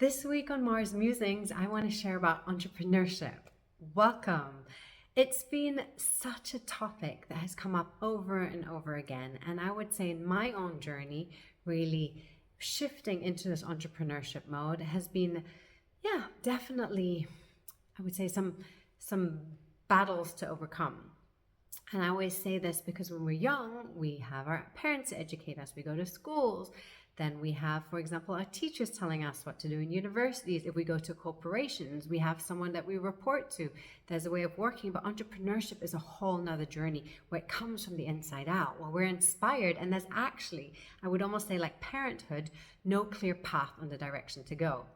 This week on Mars Musings, I want to share about entrepreneurship. Welcome. It's been such a topic that has come up over and over again. And I would say in my own journey, really shifting into this entrepreneurship mode has been, definitely, I would say some battles to overcome. And I always say this because when we're young, we have our parents educate us, we go to schools. Then we have, for example, our teachers telling us what to do in universities. If we go to corporations, we have someone that we report to. There's a way of working, but entrepreneurship is a whole nother journey where it comes from the inside out, where we're inspired. And there's actually, I would almost say like parenthood, no clear path on the direction to go.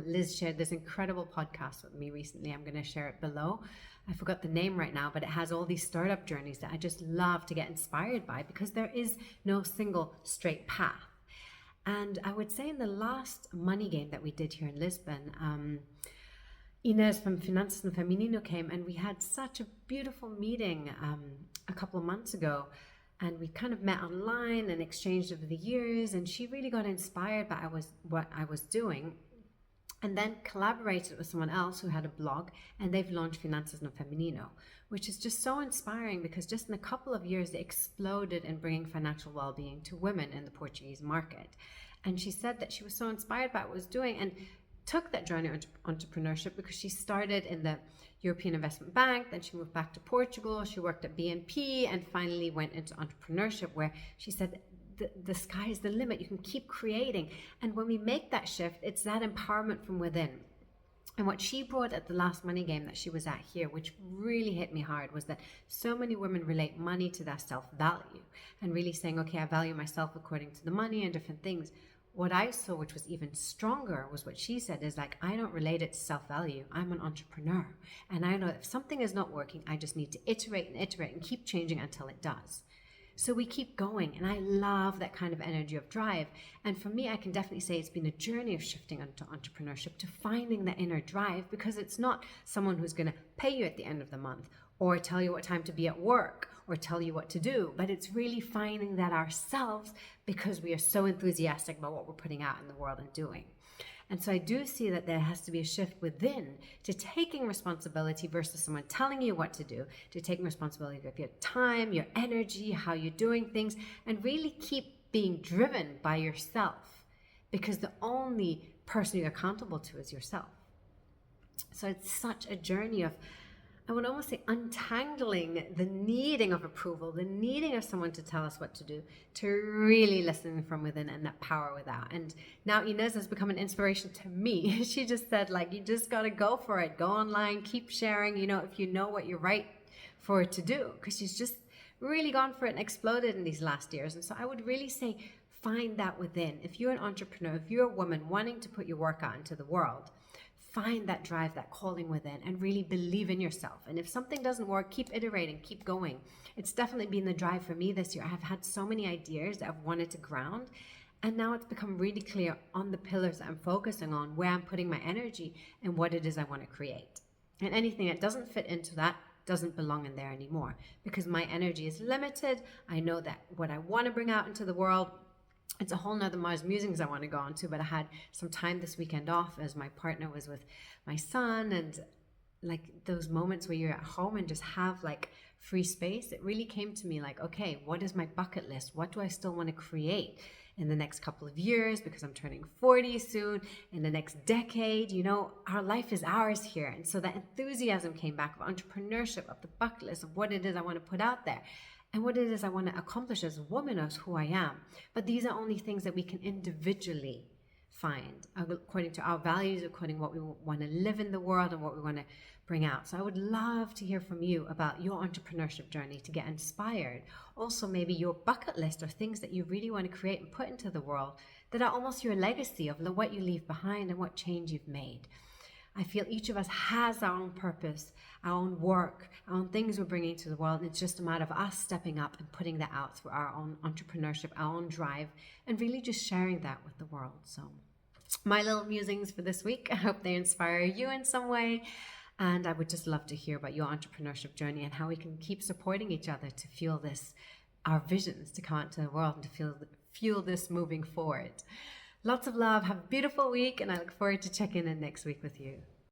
Liz shared this incredible podcast with me recently. I'm going to share it below. I forgot the name right now, but it has all these startup journeys that I just love to get inspired by because there is no single straight path. And I would say in the last money game that we did here in Lisbon, Inez from Finanzas no Feminino came and we had such a beautiful meeting a couple of months ago. And we kind of met online and exchanged over the years. And she really got inspired by what I was doing. And then collaborated with someone else who had a blog, and they've launched Finanzas no Feminino, which is just so inspiring because just in a couple of years, they exploded in bringing financial well-being to women in the Portuguese market. And she said that she was so inspired by what I was doing and took that journey of entrepreneurship because she started in the European Investment Bank, then she moved back to Portugal, she worked at BNP, and finally went into entrepreneurship where she said, the sky is the limit. You can keep creating. And when we make that shift, it's that empowerment from within. And what she brought at the last money game that she was at here, which really hit me hard, was that so many women relate money to their self-value and really saying, okay, I value myself according to the money and different things. What I saw, which was even stronger, was what she said is like, I don't relate it to self-value. I'm an entrepreneur. And I know if something is not working, I just need to iterate and keep changing until it does. So we keep going, and I love that kind of energy of drive. And for me, I can definitely say it's been a journey of shifting into entrepreneurship to finding that inner drive, because it's not someone who's going to pay you at the end of the month or tell you what time to be at work or tell you what to do, but it's really finding that ourselves because we are so enthusiastic about what we're putting out in the world and doing. And so I do see that there has to be a shift within to taking responsibility versus someone telling you what to do, to taking responsibility of your time, your energy, how you're doing things, and really keep being driven by yourself, because the only person you're accountable to is yourself. So it's such a journey of, I would almost say, untangling the needing of approval, the needing of someone to tell us what to do, to really listening from within and that power without. And now Inez has become an inspiration to me. She just said, like, you just got to go for it. Go online, keep sharing, if you know what you're right for it to do. Because she's just really gone for it and exploded in these last years. And so I would really say, find that within. If you're an entrepreneur, if you're a woman wanting to put your work out into the world, find that drive, that calling within, and really believe in yourself. And if something doesn't work, keep iterating, keep going. It's definitely been the drive for me this year. I've had so many ideas that I've wanted to ground, and now it's become really clear on the pillars that I'm focusing on, where I'm putting my energy and what it is I want to create. And anything that doesn't fit into that doesn't belong in there anymore, because my energy is limited. I know that what I want to bring out into the world, it's a whole nother Mars Musings I want to go on to, but I had some time this weekend off as my partner was with my son, and like those moments where you're at home and just have like free space, it really came to me like, okay, what is my bucket list? What do I still want to create in the next couple of years? Because I'm turning 40 soon, in the next decade, our life is ours here. And so that enthusiasm came back of entrepreneurship, of the bucket list, of what it is I want to put out there. And what it is I want to accomplish as a woman, as who I am. But these are only things that we can individually find according to our values, according to what we want to live in the world and what we want to bring out. So I would love to hear from you about your entrepreneurship journey, to get inspired. Also, maybe your bucket list or things that you really want to create and put into the world that are almost your legacy of what you leave behind and what change you've made. I feel each of us has our own purpose, our own work, our own things we're bringing to the world. And it's just a matter of us stepping up and putting that out through our own entrepreneurship, our own drive, and really just sharing that with the world. So my little musings for this week, I hope they inspire you in some way. And I would just love to hear about your entrepreneurship journey and how we can keep supporting each other to fuel this, our visions to come out to the world and to fuel this moving forward. Lots of love. Have a beautiful week, and I look forward to checking in next week with you.